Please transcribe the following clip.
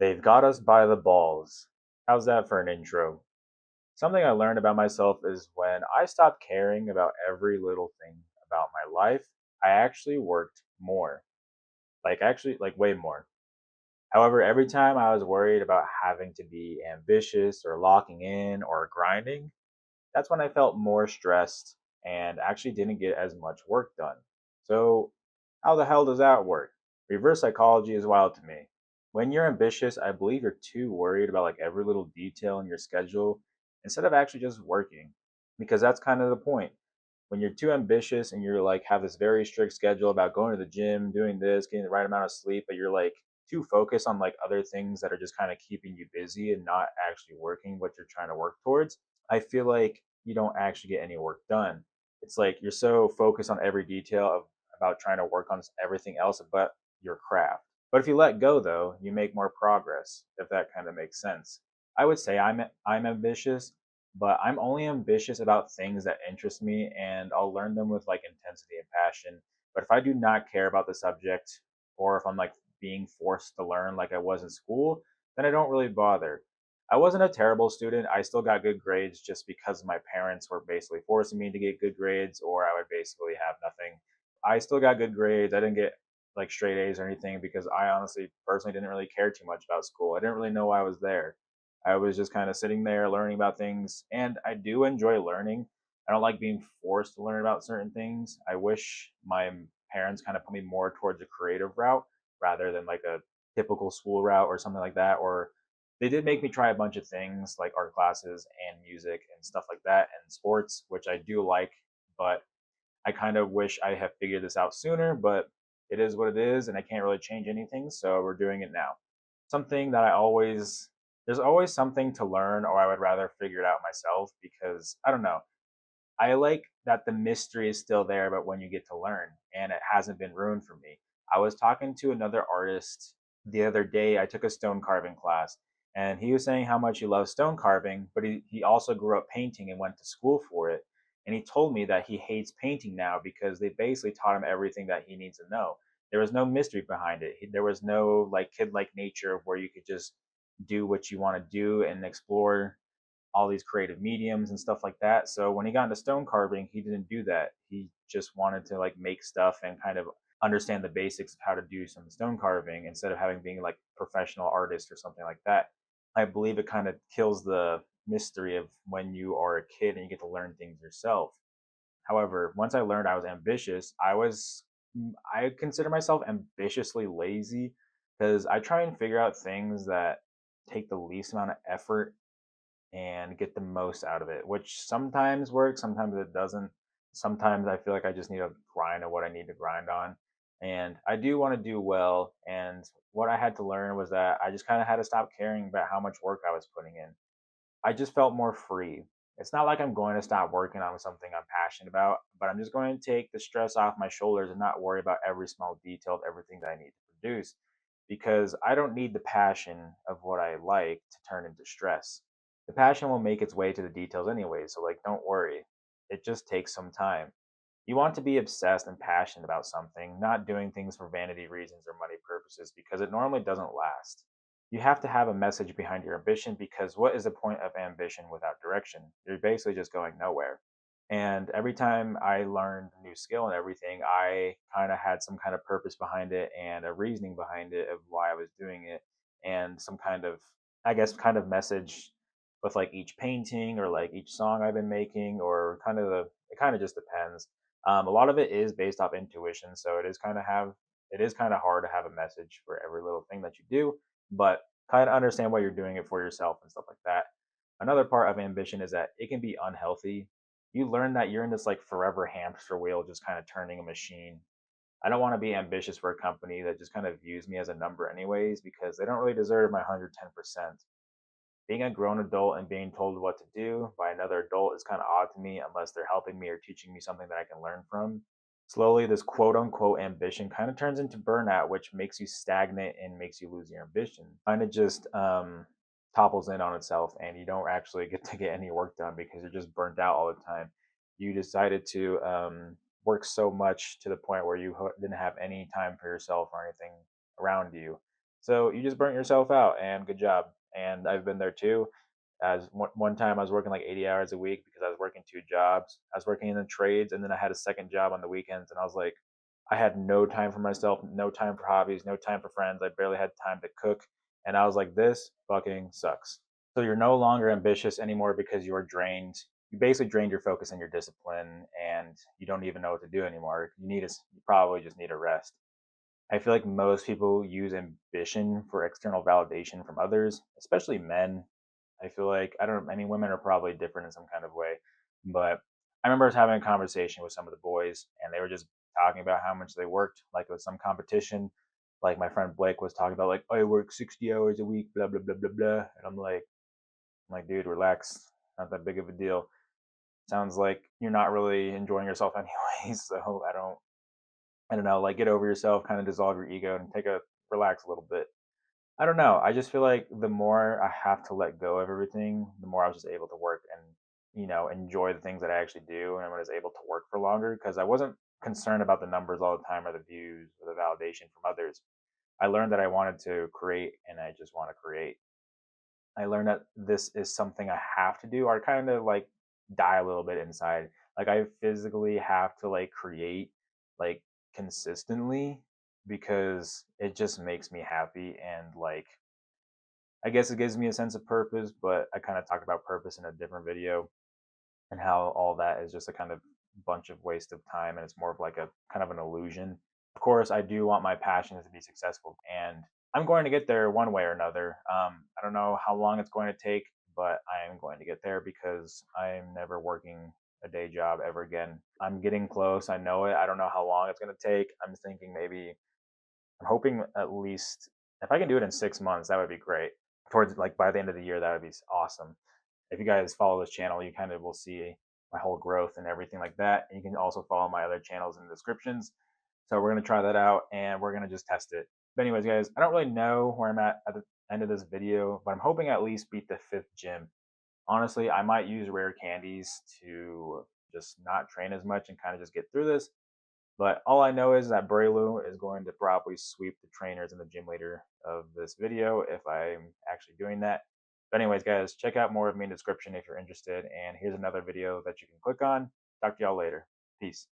They've got us by the balls. How's that for an intro? Something I learned about myself is when I stopped caring about every little thing about my life, I actually worked more. Like way more. However, every time I was worried about having to be ambitious or locking in or grinding, that's when I felt more stressed and actually didn't get as much work done. So, how the hell does that work? Reverse psychology is wild to me. When you're ambitious, I believe you're too worried about like every little detail in your schedule instead of actually just working. Because that's kind of the point. When you're too ambitious and you're like have this very strict schedule about going to the gym, doing this, getting the right amount of sleep, but you're like too focused on like other things that are just kind of keeping you busy and not actually working what you're trying to work towards, I feel like you don't actually get any work done. It's like you're so focused on every detail of about trying to work on everything else but your craft. But if you let go though, you make more progress, if that kind of makes sense. I would say I'm ambitious, but I'm only ambitious about things that interest me and I'll learn them with like intensity and passion. But if I do not care about the subject or if I'm like being forced to learn like I was in school, then I don't really bother. I wasn't a terrible student. I still got good grades just because my parents were basically forcing me to get good grades, or I would basically have nothing. I still got good grades. I didn't get like straight A's or anything because I honestly, personally, didn't really care too much about school. I didn't really know why I was there. I was just kind of sitting there learning about things, and I do enjoy learning. I don't like being forced to learn about certain things. I wish my parents kind of put me more towards a creative route rather than like a typical school route or something like that, or they did make me try a bunch of things like art classes and music and stuff like that and sports, which I do like, but I kind of wish I had figured this out sooner, but it is what it is and I can't really change anything, so we're doing it now. Something that there's always something to learn, or I would rather figure it out myself because I don't know. I like that the mystery is still there, but when you get to learn, and it hasn't been ruined for me. I was talking to another artist the other day. I took a stone carving class, and he was saying how much he loves stone carving, but he also grew up painting and went to school for it. And he told me that he hates painting now because they basically taught him everything that he needs to know. There was no mystery behind it. There was no like kid like nature where you could just do what you want to do and explore all these creative mediums and stuff like that. So when he got into stone carving, he didn't do that. He just wanted to like make stuff and kind of understand the basics of how to do some stone carving instead of having being like professional artist or something like that. I believe it kind of kills the mystery of when you are a kid and you get to learn things yourself. However, once I learned I was ambitious, I consider myself ambitiously lazy because I try and figure out things that take the least amount of effort and get the most out of it, which sometimes works, sometimes it doesn't. Sometimes I feel like I just need to grind on what I need to grind on. And I do want to do well. And what I had to learn was that I just kind of had to stop caring about how much work I was putting in. I just felt more free. It's not like I'm going to stop working on something I'm passionate about, but I'm just going to take the stress off my shoulders and not worry about every small detail of everything that I need to produce because I don't need the passion of what I like to turn into stress. The passion will make its way to the details anyway, so like don't worry. It just takes some time. You want to be obsessed and passionate about something, not doing things for vanity reasons or money purposes because it normally doesn't last. You have to have a message behind your ambition because what is the point of ambition without direction? You're basically just going nowhere. And every time I learned a new skill and everything, I kind of had some kind of purpose behind it and a reasoning behind it of why I was doing it and some kind of, I guess, kind of message with like each painting or like each song I've been making or it kind of just depends. A lot of it is based off intuition, so it is kind of hard to have a message for every little thing that you do, but kind of understand why you're doing it for yourself and stuff like that. Another part of ambition is that it can be unhealthy. You learn that you're in this like forever hamster wheel, just kind of turning a machine. I don't want to be ambitious for a company that just kind of views me as a number, anyways, because they don't really deserve my 110%. Being a grown adult and being told what to do by another adult is kind of odd to me unless they're helping me or teaching me something that I can learn from. Slowly, this quote unquote ambition kind of turns into burnout, which makes you stagnant and makes you lose your ambition. Kind of just topples in on itself, and you don't actually get to get any work done because you're just burnt out all the time. You decided to work so much to the point where you didn't have any time for yourself or anything around you. So you just burnt yourself out, and good job. And I've been there too. As one time I was working like 80 hours a week because I was working two jobs. I was working in the trades, and then I had a second job on the weekends, and I was like, I had no time for myself, no time for hobbies, no time for friends. I barely had time to cook, and I was like, this fucking sucks. So you're no longer ambitious anymore because you're drained. You basically drained your focus and your discipline, and you don't even know what to do anymore. You probably just need a rest. I feel like most people use ambition for external validation from others, especially men. I feel like I mean women are probably different in some kind of way, but I remember I was having a conversation with some of the boys and they were just talking about how much they worked, like it was some competition. Like my friend Blake was talking about like, oh, I work 60 hours a week, blah blah blah blah blah. And I'm like, dude, relax. Not that big of a deal. Sounds like you're not really enjoying yourself anyway. So I don't know, like get over yourself, kind of dissolve your ego and relax a little bit. I don't know. I just feel like the more I have to let go of everything, the more I was just able to work and, enjoy the things that I actually do. And I was able to work for longer because I wasn't concerned about the numbers all the time or the views or the validation from others. I learned that I wanted to create and I just want to create. I learned that this is something I have to do or kind of like die a little bit inside. Like I physically have to like create like consistently because it just makes me happy and like I guess it gives me a sense of purpose, but I kind of talked about purpose in a different video and how all that is just a kind of bunch of waste of time and it's more of like a kind of an illusion. Of course, I do want my passions to be successful and I'm going to get there one way or another. I don't know how long it's going to take, but I am going to get there because I'm never working a day job ever again. I'm getting close. I know it. I don't know how long it's going to take. I'm hoping at least if I can do it in 6 months, that would be great. Towards like by the end of the year, that would be awesome. If you guys follow this channel, you kind of will see my whole growth and everything like that. And you can also follow my other channels in the descriptions. So we're gonna try that out and we're gonna just test it. But anyways, guys, I don't really know where I'm at the end of this video, but I'm hoping at least beat the 5th gym. Honestly, I might use rare candies to just not train as much and kind of just get through this. But all I know is that Braylu is going to probably sweep the trainers and the gym leader of this video if I'm actually doing that. But anyways, guys, check out more of me in the description if you're interested. And here's another video that you can click on. Talk to y'all later. Peace.